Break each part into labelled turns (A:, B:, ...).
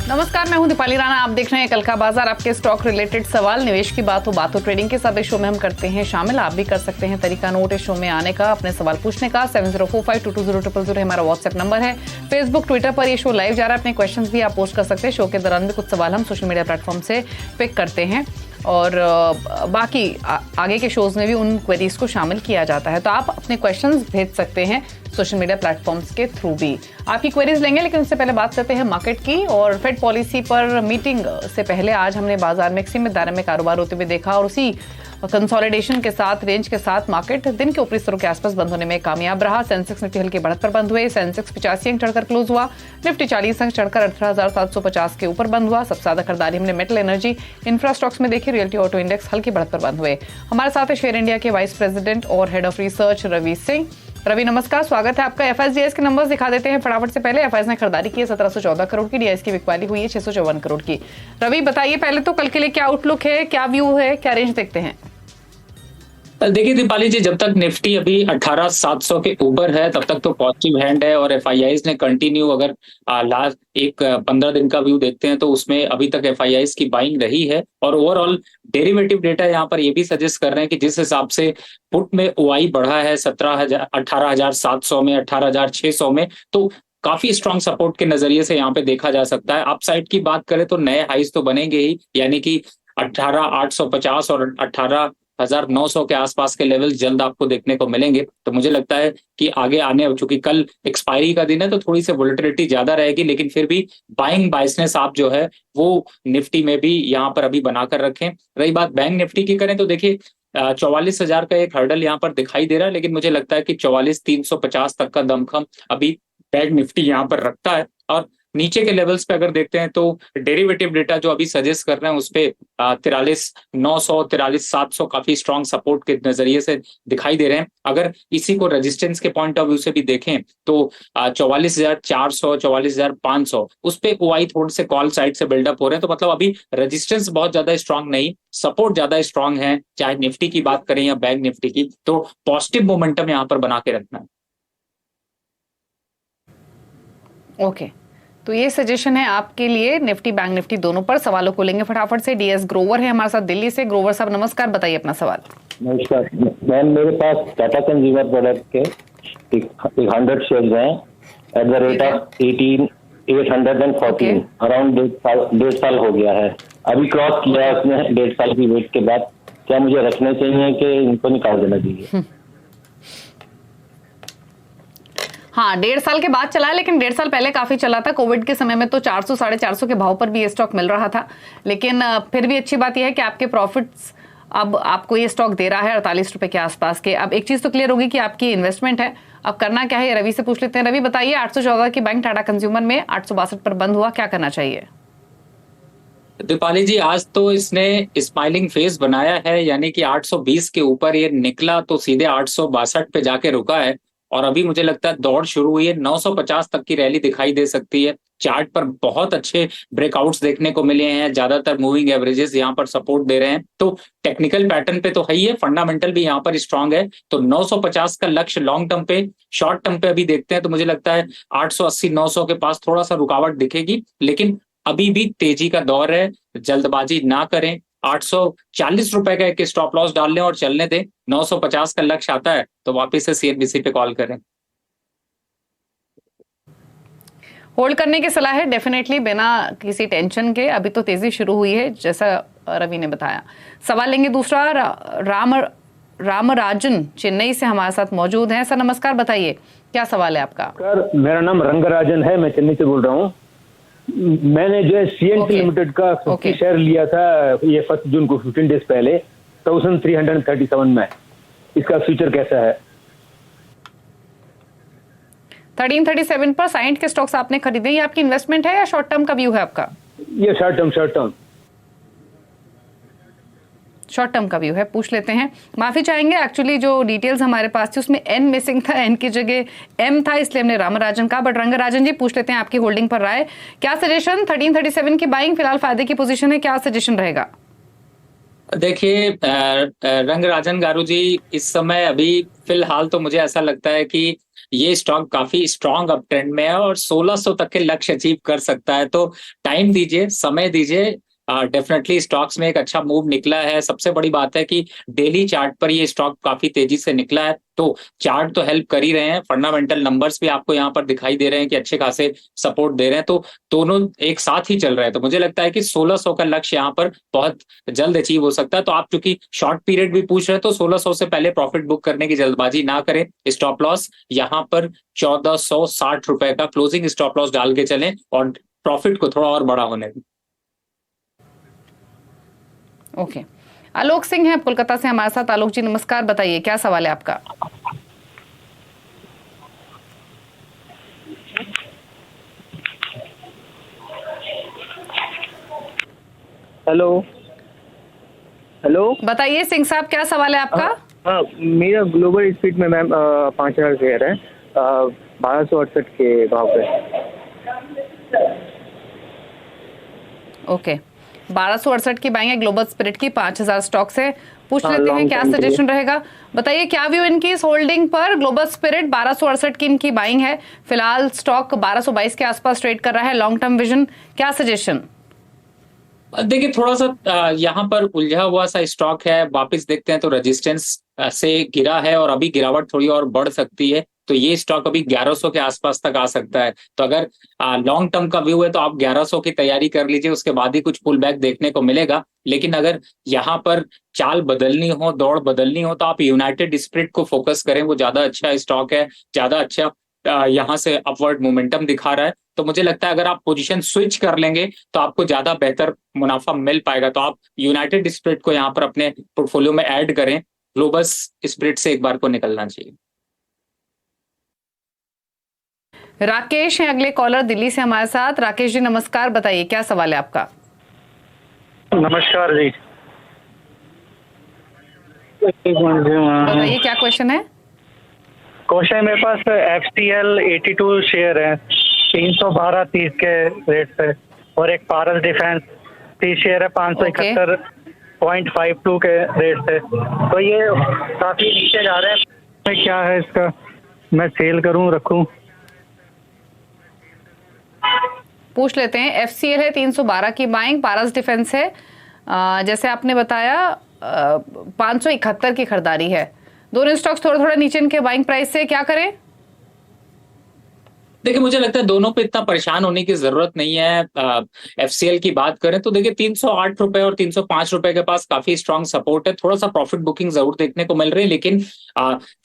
A: नमस्कार, मैं हूं दीपाली राणा। आप देख रहे हैं कल का बाजार। आपके स्टॉक रिलेटेड सवाल, निवेश की बात हो, बातों ट्रेडिंग के सब इस शो में हम करते हैं शामिल। आप भी कर सकते हैं तरीका नोट इस शो में आने का, अपने सवाल पूछने का। 7045220000 हमारा व्हाट्सएप नंबर है। फेसबुक ट्विटर पर ये शो लाइव जा रहा है, अपने क्वेश्चंस भी आप पोस्ट कर सकते हैं। शो के दौरान भी कुछ सवाल हम सोशल मीडिया प्लेटफॉर्म से पिक करते हैं और बाकी आगे के शोज में भी उन क्वेरीज को शामिल किया जाता है। तो आप अपने क्वेश्चंस भेज सकते हैं सोशल मीडिया प्लेटफॉर्म्स के थ्रू भी। आपकी क्वेरीज लेंगे, लेकिन उससे पहले बात करते हैं मार्केट की। और फेड पॉलिसी पर मीटिंग से पहले आज हमने बाजार में सीमित दायरे में कारोबार होते हुए देखा और उसी कंसोलिडेशन के साथ, रेंज के साथ मार्केट दिन के ऊपरी स्तरों के आसपास बंद होने में कामयाब रहा। सेंसेक्स निफ्टी हल्की बढ़त पर बंद हुए। सेंसेक्स 85 अंक चढ़कर क्लोज हुआ। निफ्टी 40 अंक चढ़कर 18,750 के ऊपर बंद हुआ। सबसे ज्यादा खरीदारी हमने मेटल, एनर्जी, इंफ्रा स्टॉक्स में देखी। रियल्टी ऑटो इंडेक्स हल्की बढ़त पर बंद हुए। हमारे साथ है शेयर इंडिया के वाइस प्रेसिडेंट और head of research Ravi Singh. Ravi नमस्कार, स्वागत है आपका। एफआईआईज के नंबर्स दिखा देते हैं फटाफट से। पहले एफआईआईज ने खरीदारी की है 1714 करोड़ की, डीआईएस की बिकवाली हुई है 654 करोड़ की। रवि बताइए पहले तो कल के लिए क्या आउटलुक है, क्या व्यू है, क्या रेंज देखते हैं?
B: देखिए दीपाली जी, जब तक निफ्टी अभी 18,700 के ऊपर है तब तक तो पॉजिटिव हैंड है। और एफआईआईज ने कंटिन्यू, अगर लास्ट एक 15 दिन का व्यू देखते हैं तो उसमें अभी तक एफआईआईज की बाइंग रही है। और ओवरऑल डेरिवेटिव डेटा यहाँ पर ये भी सजेस्ट कर रहे हैं कि जिस हिसाब से पुट में ओआई बढ़ा है 18,700 में, 18,600 में, तो काफी स्ट्रांग सपोर्ट के नजरिए से यहाँ पे देखा जा सकता है। अपसाइड की बात करें तो नए हाइज तो बनेंगे ही, यानी कि 18,850 और 18,900 के आसपास के लेवल जल्द आपको देखने को मिलेंगे। तो मुझे लगता है कि आगे आने, चूंकि कल एक्सपायरी का दिन है तो थोड़ी सी वोलेटिलिटी ज्यादा रहेगी, लेकिन फिर भी बाइंग बायसनेस आप जो है वो निफ्टी में भी यहाँ पर अभी बनाकर रखें। रही बात बैंक निफ्टी की करें तो देखिए 44,000 का एक हर्डल यहाँ पर दिखाई दे रहा है, लेकिन मुझे लगता है कि 44,350 तक का दमखम अभी बैंक निफ्टी यहाँ पर रखता है। और नीचे के लेवल्स पे अगर देखते हैं तो डेरिवेटिव डेटा जो अभी सजेस्ट कर रहे हैं उस पे 43,900, 43,700 काफी स्ट्रांग सपोर्ट के नजरिए से दिखाई दे रहे हैं। अगर इसी को रेजिस्टेंस के पॉइंट ऑफ व्यू से भी देखें तो 44,400, 44,500 उस पे ओआई थोड़े से कॉल साइड से बिल्डअप हो रहे हैं। तो मतलब अभी रेजिस्टेंस बहुत ज्यादा स्ट्रांग नहीं, सपोर्ट ज्यादा स्ट्रांग है, चाहे निफ्टी की बात करें या बैंक निफ्टी की। तो पॉजिटिव मोमेंटम यहाँ पर बना के रखना है।
A: ओके, तो ये सजेशन है आपके लिए निफ्टी बैंक निफ्टी दोनों पर। सवालों को लेंगे फटाफट से। डीएस ग्रोवर है हमारे साथ दिल्ली से। ग्रोवर साहब नमस्कार, बताइए अपना सवाल।
C: नमस्कार मैम, मेरे पास टाटा कंज्यूमर प्रोडक्ट के 100 शेयर्स हैं at the rate of 18,814। Around 1.5 साल हो गया है। अभी क्रॉस किया है उसने 1.5 साल की वेट के बाद। क्या मुझे रखने चाहिए कि इनको निकाल देना चाहिए?
A: हाँ, 1.5 साल के बाद चला है, लेकिन 1.5 साल पहले काफी चला था। कोविड के समय में तो 400, 450 के भाव पर भी ये स्टॉक मिल रहा था। लेकिन फिर भी अच्छी बात यह है कि आपके प्रॉफिट्स अब आपको ये स्टॉक दे रहा है 48 रुपए के आसपास के। अब एक चीज तो क्लियर होगी कि आपकी इन्वेस्टमेंट है, अब करना क्या है रवि से पूछ लेते हैं। रवि बताइए, 814 की बैंक टाटा कंज्यूमर में 862 पर बंद हुआ, क्या करना चाहिए?
B: दीपाली जी, आज तो इसने स्माइलिंग फेस बनाया है, यानी कि 820 के ऊपर ये निकला तो सीधे 862 पे जाके रुका है। और अभी मुझे लगता है दौड़ शुरू हुई है, 950 तक की रैली दिखाई दे सकती है। चार्ट पर बहुत अच्छे ब्रेकआउट्स देखने को मिले हैं, ज्यादातर मूविंग एवरेजेस यहाँ पर सपोर्ट दे रहे हैं। तो टेक्निकल पैटर्न पे तो है ही है, फंडामेंटल भी यहाँ पर स्ट्रांग है। तो 950 का लक्ष्य लॉन्ग टर्म पे, शॉर्ट टर्म पे अभी देखते हैं तो मुझे लगता है 880, 900 के पास थोड़ा सा रुकावट दिखेगी, लेकिन अभी भी तेजी का दौर है, जल्दबाजी ना करें। 840 रुपए का एक स्टॉप लॉस डाल लें और चलने दें। 950 का लक्ष्य आता है तो वापस से सीएनबीसी पे कॉल करें।
A: होल्ड करने की सलाह है डेफिनेटली, बिना किसी टेंशन के। अभी तो तेजी शुरू हुई है जैसा रवि ने बताया। सवाल लेंगे दूसरा। रामराजन चेन्नई से हमारे साथ मौजूद हैं। सर नमस्कार, बताइए क्या सवाल है आपका?
D: सर मेरा नाम रंगराजन है, मैं चेन्नई से बोल रहा हूँ। मैंने जो है सीएनटी लिमिटेड का 50 शेयर लिया था ये 1 जून को, 15 डेज पहले, 1337 में। इसका फ्यूचर कैसा है?
A: 1337 पर साइंट के स्टॉक्स आपने खरीदे, ये आपकी इन्वेस्टमेंट है या शॉर्ट टर्म का व्यू है आपका?
D: ये शॉर्ट टर्म
A: शॉर्ट टर्म का व्यू है। पूछ लेते हैं, माफी चाहेंगे, एक्चुअली जो डिटेल्स हमारे पास थी उसमें एन मिसिंग था, एन की जगह एम था, इसलिए हमने रामराजन का। बट रंगराजन जी पूछ लेते हैं आपकी होल्डिंग पर राय, क्या सजेशन? 1337 की बाइंग फिलहाल फायदे की पोजीशन है, क्या सजेशन रहेगा?
B: देखिए रंगराजन गारू जी, इस समय अभी फिलहाल तो मुझे ऐसा लगता है कि ये स्टॉक काफी स्ट्रांग अप ट्रेंड में है और 1600 तक के लक्ष्य अचीव कर सकता है। तो टाइम दीजिए, समय दीजिए। डेफिनेटली स्टॉक्स में एक अच्छा मूव निकला है। सबसे बड़ी बात है कि डेली चार्ट पर ये स्टॉक काफी तेजी से निकला है, तो चार्ट तो हेल्प कर ही रहे हैं, फंडामेंटल नंबर्स भी आपको यहाँ पर दिखाई दे रहे हैं कि अच्छे खासे सपोर्ट दे रहे हैं, तो दोनों एक साथ ही चल रहे हैं। तो मुझे लगता है कि 1600 का लक्ष्य यहाँ पर बहुत जल्द अचीव हो सकता है। तो आप चूंकि शॉर्ट पीरियड भी पूछ रहे हैं, तो 1600 से पहले प्रॉफिट बुक करने की जल्दबाजी ना करें। स्टॉप लॉस यहाँ पर 1460 रुपए का क्लोजिंग स्टॉप लॉस डाल के चलें और प्रॉफिट को थोड़ा और बड़ा होने दें।
A: ओके, आलोक सिंह है कोलकाता से हमारे साथ। आलोक जी नमस्कार, बताइए क्या सवाल है आपका।
E: हेलो हेलो,
A: बताइए सिंह साहब क्या सवाल है आपका।
E: हाँ, मेरा ग्लोबल स्पीड में मैम 5000 शेयर है 1268 के भाव पे।
A: ओके, 1268 की बाइंग है ग्लोबल स्पिरिट की, 5000 स्टॉक से पूछ लेते हैं
E: long
A: क्या
E: term के लिए।
A: सजेशन रहेगा। बताइए क्या व्यू इनकी इस होल्डिंग पर। ग्लोबल स्पिरिट 1268 की इनकी बाइंग है, फिलहाल स्टॉक 1222 के आसपास ट्रेड कर रहा है। लॉन्ग टर्म विजन, क्या सजेशन।
B: देखिए थोड़ा सा यहाँ पर उलझा हुआ सा स्टॉक है। वापस देखते हैं तो रेजिस्टेंस से गिरा है और अभी गिरावट थोड़ी और बढ़ सकती है। तो ये स्टॉक अभी 1100 के आसपास तक आ सकता है। तो अगर लॉन्ग टर्म का व्यू है तो आप 1100 की तैयारी कर लीजिए, उसके बाद ही कुछ पुल बैक देखने को मिलेगा। लेकिन अगर यहाँ पर चाल बदलनी हो, दौड़ बदलनी हो, तो आप यूनाइटेड स्पिरिट को फोकस करें। वो ज्यादा अच्छा स्टॉक है, ज्यादा अच्छा यहाँ से अपवर्ड मोमेंटम दिखा रहा है। तो मुझे लगता है अगर आप पोजीशन स्विच कर लेंगे तो आपको ज्यादा बेहतर मुनाफा मिल पाएगा। तो आप यूनाइटेड स्पिरिट को यहाँ पर अपने पोर्टफोलियो में ऐड करें। ग्लोबल स्पिरिट से एक बार को निकलना चाहिए।
A: राकेश है अगले कॉलर दिल्ली से हमारे साथ। राकेश जी नमस्कार, बताइए क्या सवाल है आपका।
E: नमस्कार जी,
A: बताइए क्या क्वेश्चन है।
E: क्वेश्चन मेरे पास FCL 82 शेयर है 312.30 के रेट पे, और एक पारस डिफेंस 30 शेयर है 571.52 के रेट से। तो ये काफी नीचे जा रहे हैं, क्या है इसका, मैं सेल करूं रखूं।
A: पूछ लेते हैं। FCL है 312 की बाइंग, पारस डिफेंस है जैसे आपने बताया 571 की खरीदारी है। दोनों स्टॉक्स थोड़ा थोड़ा नीचे इनके बाइंग प्राइस से, क्या करें।
B: देखिए मुझे लगता है दोनों पे इतना परेशान होने की जरूरत नहीं है। FCL की बात करें तो देखिए 308 रुपए और 305 रुपए के पास काफी स्ट्रांग सपोर्ट है। थोड़ा सा प्रॉफिट बुकिंग जरूर देखने को मिल रही है, लेकिन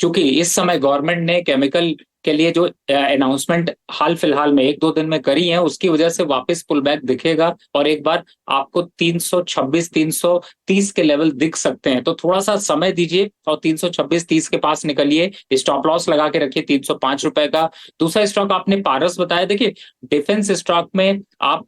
B: चूंकि इस समय गवर्नमेंट ने केमिकल के लिए जो अनाउंसमेंट हाल फिलहाल में 1-2 दिन में करी है, उसकी वजह से वापस पुल बैक दिखेगा और एक बार आपको 326 330 के लेवल दिख सकते हैं। तो थोड़ा सा समय दीजिए और 326-30 के पास निकलिए। स्टॉप लॉस लगा के रखिए 305 रुपए का। दूसरा स्टॉक आपने पारस बताया। देखिए डिफेंस स्टॉक में आप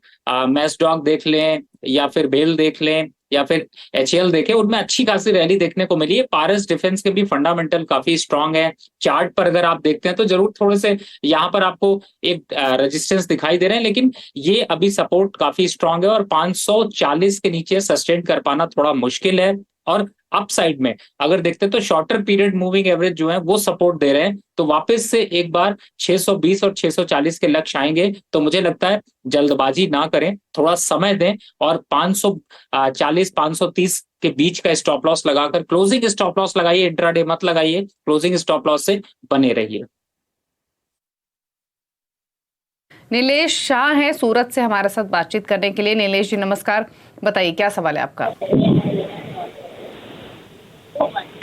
B: मैस्डॉक देख लें या फिर बेल देख लें या फिर HAL देखें, उनमें अच्छी खासी रैली देखने को मिली है। पारस डिफेंस के भी फंडामेंटल काफी स्ट्रांग है। चार्ट पर अगर आप देखते हैं तो जरूर थोड़े से यहाँ पर आपको एक रेजिस्टेंस दिखाई दे रहे हैं, लेकिन ये अभी सपोर्ट काफी स्ट्रांग है और 540 के नीचे सस्टेन कर पाना थोड़ा मुश्किल है। और अपसाइड में अगर देखते हैं तो शॉर्टर पीरियड मूविंग एवरेज जो है वो सपोर्ट दे रहे हैं। तो वापस से एक बार 620 और 640 के लक्ष्य आएंगे। तो मुझे लगता है जल्दबाजी ना करें, थोड़ा समय दें और 540 530 के बीच का स्टॉप लॉस लगाकर क्लोजिंग स्टॉप लॉस लगाइए। इंट्राडे मत लगाइए, क्लोजिंग स्टॉप लॉस से बने रहिए।
A: नीलेश शाह है सूरत से हमारे साथ बातचीत करने के लिए। नीलेश जी नमस्कार, बताइए क्या सवाल है आपका।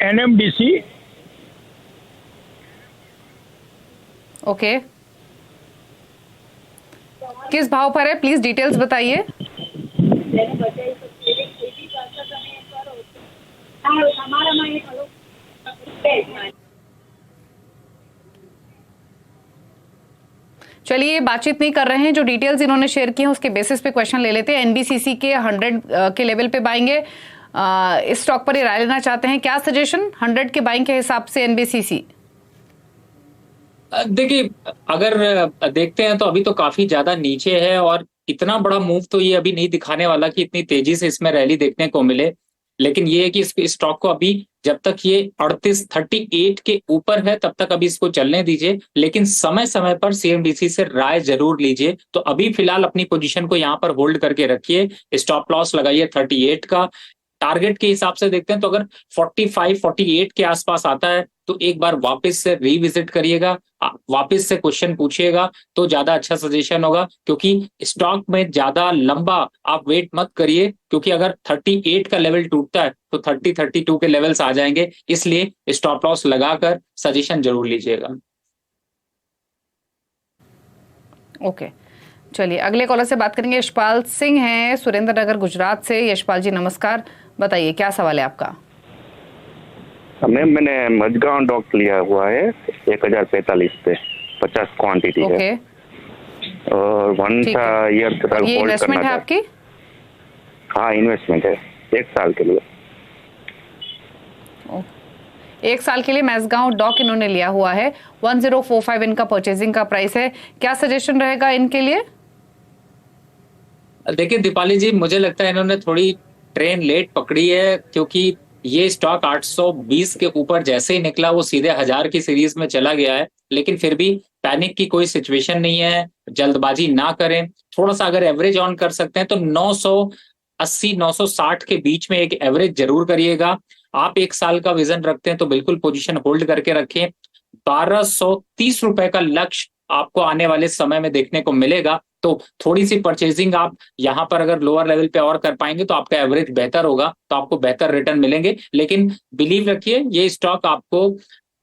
E: NMDC
A: ओके, किस भाव पर है, प्लीज डिटेल्स बताइए। चलिए बातचीत नहीं कर रहे हैं, जो डिटेल्स इन्होंने शेयर की हैं उसके बेसिस पे क्वेश्चन ले लेते हैं। NBCC के 100 के लेवल पे बाएंगे, इस स्टॉक पर ही राय लेना चाहते हैं, क्या सजेशन 100 के बाइंग के हिसाब से NBCC।
B: देखिए अगर देखते हैं तो अभी तो काफी ज्यादा नीचे है और इतना बड़ा मूव तो ये अभी नहीं दिखाने वाला कि इतनी तेजी से इसमें रैली देखने को मिले। लेकिन ये है कि इस स्टॉक को अभी जब तक ये 38 के ऊपर है तब तक अभी इसको चलने दीजिए, लेकिन समय समय पर सीएमडीसी से राय जरूर लीजिए। तो अभी फिलहाल अपनी पोजीशन को यहाँ पर होल्ड करके रखिए, स्टॉप लॉस लगाइए 38 का। टारगेट के हिसाब से देखते हैं तो अगर 45-48 के आसपास आता है तो एक बार वापस से रिविजिट करिएगा, वापस से क्वेश्चन पूछिएगा तो ज्यादा अच्छा सजेशन होगा, क्योंकि स्टॉक में ज्यादा लंबा आप वेट मत करिए, क्योंकि अगर 38 का लेवल टूटता है तो 30-32 के लेवल्स आ जाएंगे, इसलिए स्टॉप लॉस लगाकर सजेशन जरूर लीजिएगा।
A: ओके, चलिए अगले कॉलर से बात करेंगे। यशपाल सिंह हैं सुरेंद्र नगर गुजरात से। यशपाल जी नमस्कार, बताइए क्या सवाल है आपका?
F: मैम मैंने मजगांव डॉक लिया हुआ है 1045 पे 50 क्वांटिटी है और 1 ईयर तक होल्ड करना है।
A: ये इन्वेस्टमेंट है आपकी?
F: हाँ इन्वेस्टमेंट है 1 साल के लिए।
A: 1 साल के लिए मैजगांव डॉक इन्होंने लिया हुआ है। 1045 इनका परचेजिंग का प्राइस है। क्या सजेशन रहेगा इनके लिए?
B: देखिए दीपाली जी, मुझे लगता है इन्होंने थोड़ी ट्रेन लेट पकड़ी है, क्योंकि ये स्टॉक 820 के ऊपर जैसे ही निकला वो सीधे 1000 की सीरीज में चला गया है। लेकिन फिर भी पैनिक की कोई सिचुएशन नहीं है, जल्दबाजी ना करें। थोड़ा सा अगर एवरेज ऑन कर सकते हैं तो 980-960 के बीच में एक एवरेज जरूर करिएगा। आप 1 साल का विजन रखते हैं तो बिल्कुल पोजीशन होल्ड करके रखें। 1230 रुपए का लक्ष्य आपको आने वाले समय में देखने को मिलेगा, तो थोड़ी सी परचेजिंग आप यहाँ पर अगर लोअर लेवल पे और कर पाएंगे तो आपका एवरेज बेहतर होगा, तो आपको बेहतर रिटर्न मिलेंगे। लेकिन बिलीव रखिए ये स्टॉक आपको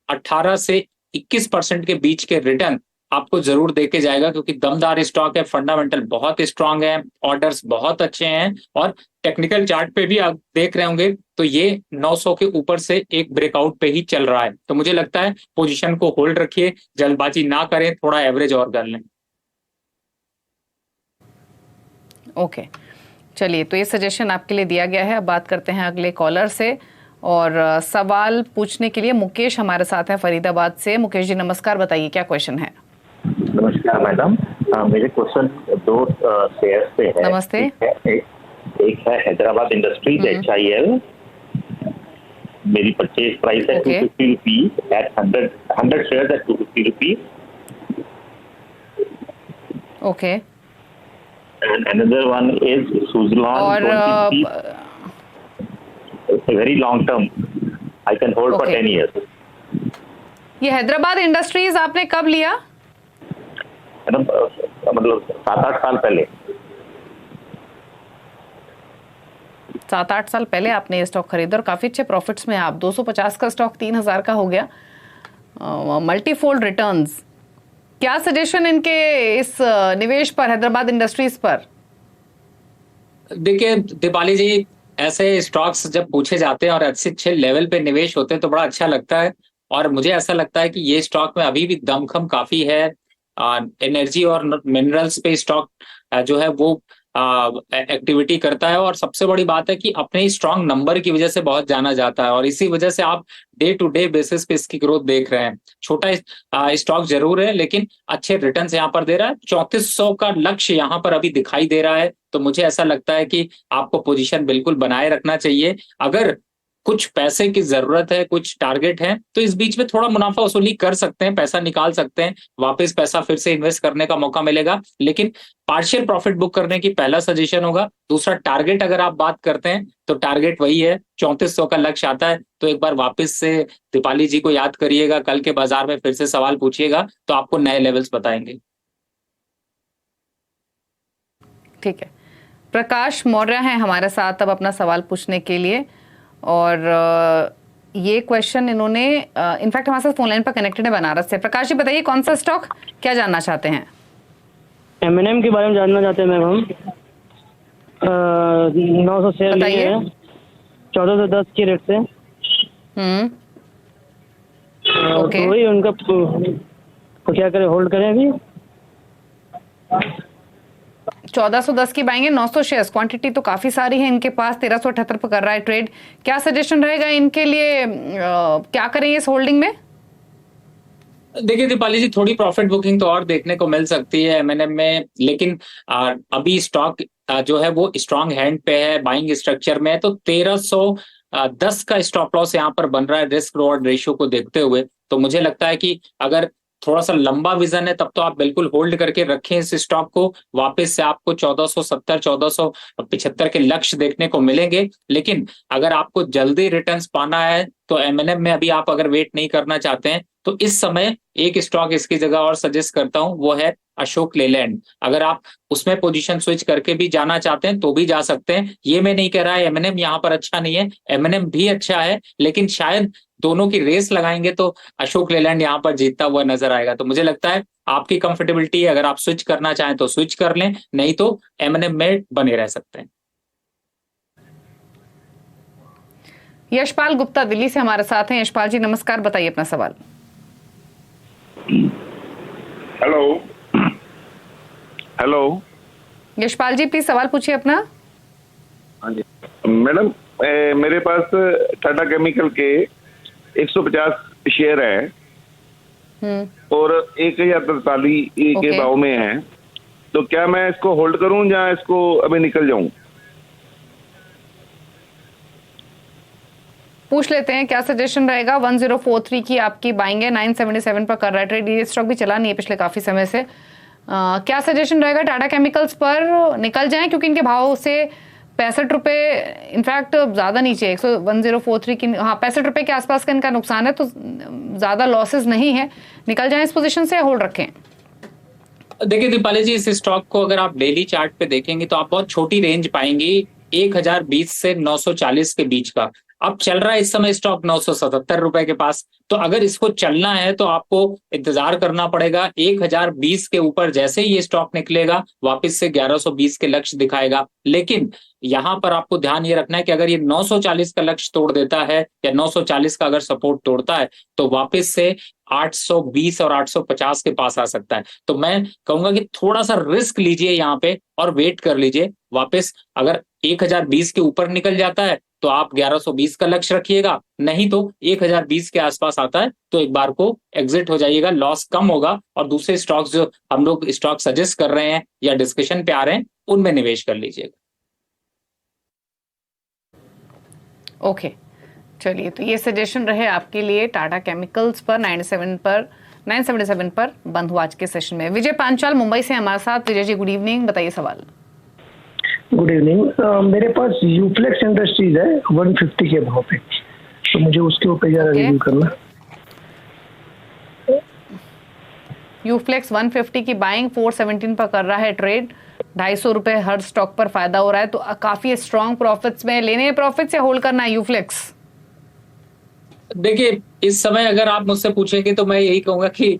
B: 18 से 21% के बीच के रिटर्न आपको जरूर देके जाएगा, क्योंकि दमदार स्टॉक है, फंडामेंटल बहुत स्ट्रांग है, ऑर्डर्स बहुत अच्छे हैं और टेक्निकल चार्ट पे भी आप देख रहे होंगे तो ये 900 के ऊपर से एक ब्रेकआउट पे ही चल रहा है। तो मुझे लगता है पोजीशन को होल्ड रखिए, जल्दबाजी ना करें, थोड़ा एवरेज और कर लें।
A: ओके, चलिए तो ये सजेशन आपके लिए दिया गया है। अब बात करते हैं अगले कॉलर से, और सवाल पूछने के लिए मुकेश हमारे साथ हैं फरीदाबाद से। मुकेश जी नमस्कार, बताइए क्या क्वेश्चन है?
G: नमस्कार मैडम, मेरे क्वेश्चन 2 शेयर से है।
A: नमस्ते।
G: एक है हैदराबाद इंडस्ट्रीज HIL, मेरी परचेज प्राइस है 250 rupees at 100 share at 250 rupees.
A: Okay,
G: and another one is Suzlon, very long term, I can hold for 10 years।
A: ये हैदराबाद इंडस्ट्रीज आपने कब लिया?
G: मैडम मतलब 7-8 साल पहले।
A: 7-8 साल पहले आपने ये स्टॉक खरीदा और काफी अच्छे प्रॉफिट्स में। आप 250 का स्टॉक 3000 का हो गया, मल्टीफोल्ड रिटर्न्स। क्या सजेशन इनके इस निवेश पर, हैदराबाद इंडस्ट्रीज पर?
B: देखिए दीपाली जी, ऐसे स्टॉक्स जब पूछे जाते हैं और अच्छे लेवल पे निवेश होते हैं तो बड़ा अच्छा लगता है, और मुझे ऐसा लगता है कि ये स्टॉक में अभी भी दमखम काफी है। एनर्जी और मिनरल्स पे स्टॉक जो है वो एक्टिविटी करता है, और सबसे बड़ी बात है कि अपने स्ट्रांग नंबर की वजह से बहुत जाना जाता है, और इसी वजह से आप डे टू डे बेसिस पे इसकी ग्रोथ देख रहे हैं। छोटा स्टॉक जरूर है लेकिन अच्छे रिटर्न्स यहाँ पर दे रहा है। 3400 का लक्ष्य यहाँ पर अभी दिखाई दे रहा है, तो मुझे ऐसा लगता है कि आपको पोजीशन बिल्कुल बनाए रखना चाहिए। अगर कुछ पैसे की जरूरत है, कुछ टारगेट है, तो इस बीच में थोड़ा मुनाफा वसूली कर सकते हैं, पैसा निकाल सकते हैं, वापस पैसा फिर से इन्वेस्ट करने का मौका मिलेगा। लेकिन पार्शियल प्रॉफिट बुक करने की पहला सजेशन होगा। दूसरा, टारगेट अगर आप बात करते हैं तो टारगेट वही है, 3400 का लक्ष्य आता है, तो एक बार वापस से दीपाली जी को याद करिएगा, कल के बाजार में फिर से सवाल पूछिएगा तो आपको नए लेवल्स बताएंगे।
A: ठीक है, प्रकाश मौर्य हैं हमारे साथ अब अपना सवाल पूछने के लिए, और ये क्वेश्चन इन्होंने इनफैक्ट हमारे साथ फोन लाइन पर कनेक्टेड है बनारस से। प्रकाश जी बताइए कौन सा स्टॉक, क्या जानना चाहते हैं?
H: M&M के बारे में जानना चाहते हैं मैम हम। 900 शेयर लिए हैं 1410 की रेट से।
A: ओके,
H: तो वही उनका तो क्या करें, होल्ड करें अभी?
A: 1410 की बाएंगे, 900 शेयर्स, क्वांटिटी तो काफी सारी है इनके पास, 1378 पर कर रहा है ट्रेड। क्या सजेशन रहेगा इनके लिए, क्या करें इस होल्डिंग में?
B: देखिए दीपाली जी, थोड़ी प्रॉफिट बुकिंग तो और देखने को मिल सकती है M&M में, लेकिन अभी स्टॉक जो है वो स्ट्रांग हैंड पे है, बाइंग स्ट्रक्चर में है, तो 1310 का स्टॉप लॉस यहाँ पर बन रहा है रिस्क रिवॉर्ड रेशियो को देखते हुए। तो मुझे लगता है कि अगर थोड़ा सा लंबा विजन है तब तो आप बिल्कुल होल्ड करके रखें इस स्टॉक को। वापस से आपको 1470 1475 के लक्ष्य देखने को मिलेंगे। लेकिन अगर आपको जल्दी रिटर्न्स पाना है तो एमएनएम में अभी आप अगर वेट नहीं करना चाहते हैं तो इस समय एक स्टॉक इसकी जगह और सजेस्ट करता हूं, वो है अशोक लेलैंड। अगर आप उसमें पोजीशन स्विच करके भी जाना चाहते हैं तो भी जा सकते हैं। ये मैं नहीं कह रहा है एमएनएम यहाँ पर अच्छा नहीं है, एमएनएम भी अच्छा है, लेकिन शायद दोनों की रेस लगाएंगे तो अशोक लेलैंड यहाँ पर जीतता हुआ नजर आएगा। तो मुझे लगता है आपकी कंफर्टेबिलिटी है, अगर आप स्विच करना चाहें तो स्विच कर लें, नहीं तो एमएनएम में बने रह सकते हैं।
A: यशपाल गुप्ता दिल्ली से हमारे साथ हैं। यशपाल जी नमस्कार, बताइए अपना सवाल।
I: Hello hello
A: Yashpal ji please सवाल पूछिए अपना।
I: हाँ जी मैडम, मेरे पास टाटा केमिकल के 150 शेयर है और 1043 के भाव में है, तो क्या मैं इसको होल्ड करूं या इसको अभी निकल जाऊं?
A: पूछ लेते हैं क्या सजेशन रहेगा। 1043 की आपकी बाइंग है, 977 पर कर रहा है ट्रेड। ये स्टॉक भी चला नहीं है पिछले काफी समय से। क्या सजेशन रहेगा टाटा केमिकल्स पर? निकल जाएं क्योंकि इनके भाव से 65 रुपए, इनफैक्ट ज्यादा नीचे 1043 की, हाँ 65 रुपए के आसपास का इनका नुकसान है, तो ज्यादा लॉसेस नहीं है। निकल जाएं इस पोजीशन से, होल्ड रखें?
B: देखिए दीपाली जी, इस स्टॉक को अगर आप डेली चार्ट पे देखेंगे तो आप बहुत छोटी रेंज पाएंगी, 1020 से 940 के बीच का। अब चल रहा है इस समय स्टॉक 977 रुपए के पास। तो अगर इसको चलना है तो आपको इंतजार करना पड़ेगा। 1020 के ऊपर जैसे ही ये स्टॉक निकलेगा वापस से 1120 के लक्ष्य दिखाएगा। लेकिन यहां पर आपको ध्यान ये रखना है कि अगर ये 940 का लक्ष्य तोड़ देता है या 940 का अगर सपोर्ट तोड़ता है तो वापस से 820 और 850 के पास आ सकता है। तो मैं कहूंगा कि थोड़ा सा रिस्क लीजिए यहाँ पे और वेट कर लीजिए। वापस अगर 1020 के ऊपर निकल जाता है तो आप 1120 का लक्ष्य रखिएगा, नहीं तो 1020 के आसपास आता है तो एक बार को एग्जिट हो जाइएगा, लॉस कम होगा और दूसरे स्टॉक्स जो हम लोग स्टॉक सजेस्ट कर रहे हैं या डिस्कशन पे आ रहे हैं उनमें निवेश कर लीजिएगा।
A: ओके चलिए, तो ये सजेशन रहे आपके लिए टाटा केमिकल्स पर 977 पर बंद हुआ आज के सेशन में। विजय पांचाल मुंबई से हमारे साथ। विजय जी गुड इवनिंग, बताइए सवाल।
J: Good evening. मेरे पास यूफ्लेक्स इंडस्ट्रीज है 150 के भाव पे, तो मुझे उसके ऊपर जरा रिव्यू करना।
A: यूफ्लेक्स 150 की बाइंग, 417 पर कर रहा है ट्रेड, 250 रुपए हर स्टॉक पर फायदा हो रहा है। तो काफी स्ट्रॉन्ग प्रॉफिट्स में लेने हैं, प्रॉफिट्स या होल्ड करना है यूफ्लेक्स?
B: देखिए इस समय अगर आप मुझसे पूछेंगे तो मैं यही कहूंगा कि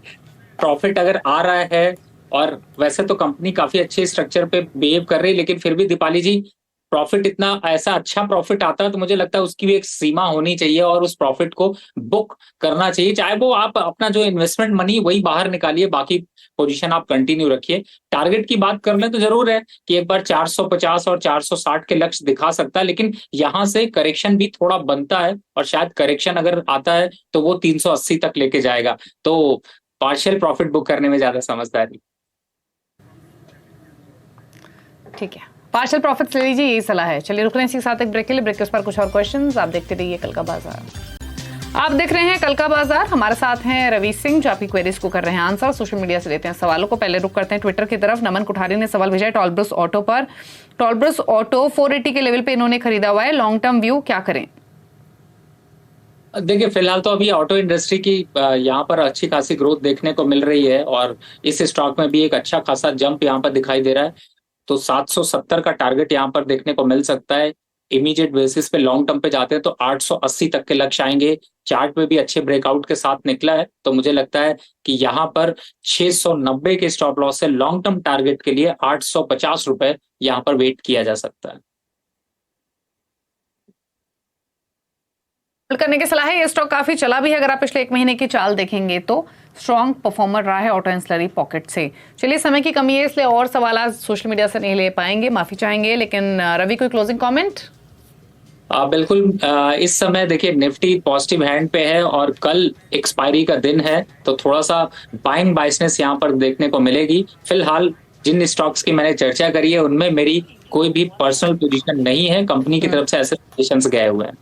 B: प्रॉफिट अगर आ रहा है, और वैसे तो कंपनी काफी अच्छे स्ट्रक्चर पे बिहेव कर रही है, लेकिन फिर भी दीपाली जी प्रॉफिट इतना ऐसा अच्छा प्रॉफिट आता है तो मुझे लगता है उसकी भी एक सीमा होनी चाहिए और उस प्रॉफिट को बुक करना चाहिए। चाहे वो आप अपना जो इन्वेस्टमेंट मनी वही बाहर निकालिए, बाकी पोजीशन आप कंटिन्यू रखिए। टारगेट की बात कर लें तो जरूर है कि एक बार 450 और 460 के लक्ष्य दिखा सकता है, लेकिन यहां से करेक्शन भी थोड़ा बनता है और शायद करेक्शन अगर आता है तो वो 380 तक लेके जाएगा। तो पार्शियल प्रॉफिट बुक करने में ज्यादा समझदारी।
A: ठीक है, पार्शियल प्रॉफिट्स ले लीजिए, यही सलाह है। चलिए रुक रहे हैं इसी के साथ एक ब्रेक के लिए। ब्रेक के उस पर कुछ और क्वेश्चंस। आप देखते रहिए कल का बाजार। आप देख रहे हैं कल का बाजार। हमारे साथ हैं रवि सिंह जो आपकी क्वेरीज को कर रहे हैं आंसर, सोशल मीडिया से लेते हैं सवालों को। पहले रुक करते हैं ट्विटर की तरफ। नमन कुठारी ने सवाल भेजा है टॉलब्रुस ऑटो पर। टॉलब्रुस ऑटो 480 के लेवल पे इन्होंने खरीदा हुआ है, लॉन्ग टर्म व्यू क्या करें?
B: देखिए फिलहाल तो अभी ऑटो इंडस्ट्री की यहाँ पर अच्छी खासी ग्रोथ देखने को मिल रही है और इस स्टॉक में भी एक अच्छा खासा जंप यहाँ पर दिखाई दे रहा है। तो 770 का टारगेट यहाँ पर देखने को मिल सकता है। इमीडिएट बेसिस पे लॉन्ग टर्म पे जाते हैं तो 880 तक के लक्ष्य आएंगे। चार्ट में भी अच्छे ब्रेकआउट के साथ निकला है, तो मुझे लगता है कि यहाँ पर 690 के स्टॉप लॉस से लॉन्ग टर्म टारगेट के लिए 850 रुपए यहाँ पर वेट किया जा सकता है।
A: करने की सलाह है। ये स्टॉक काफी चला भी है, अगर आप पिछले 1 महीने की चाल देखेंगे तो स्ट्रॉन्ग परफॉर्मर रहा है ऑटो एंसिलरी पॉकेट से। चलिए समय की कमी है इसलिए और सवाल आज सोशल मीडिया से नहीं ले पाएंगे, माफी चाहेंगे। लेकिन रवि कोई क्लोजिंग कमेंट?
B: बिल्कुल। इस समय देखिए निफ्टी पॉजिटिव हैंड पे है और कल एक्सपायरी का दिन है, तो थोड़ा सा बाइंग बाइसनेस यहाँ पर देखने को मिलेगी। फिलहाल जिन स्टॉक्स की मैंने चर्चा करी है उनमें मेरी कोई भी पर्सनल पोजीशन नहीं है, कंपनी की तरफ से ऐसे पोजीशंस गए हुए हैं।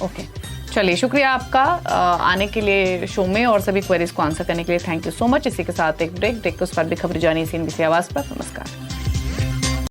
A: ओके, चलिए शुक्रिया आपका आने के लिए शो में और सभी क्वेरीज को आंसर करने के लिए थैंक यू सो मच। इसी के साथ एक ब्रेक के उस पर भी खबर जानी CNBC आवाज पर। नमस्कार।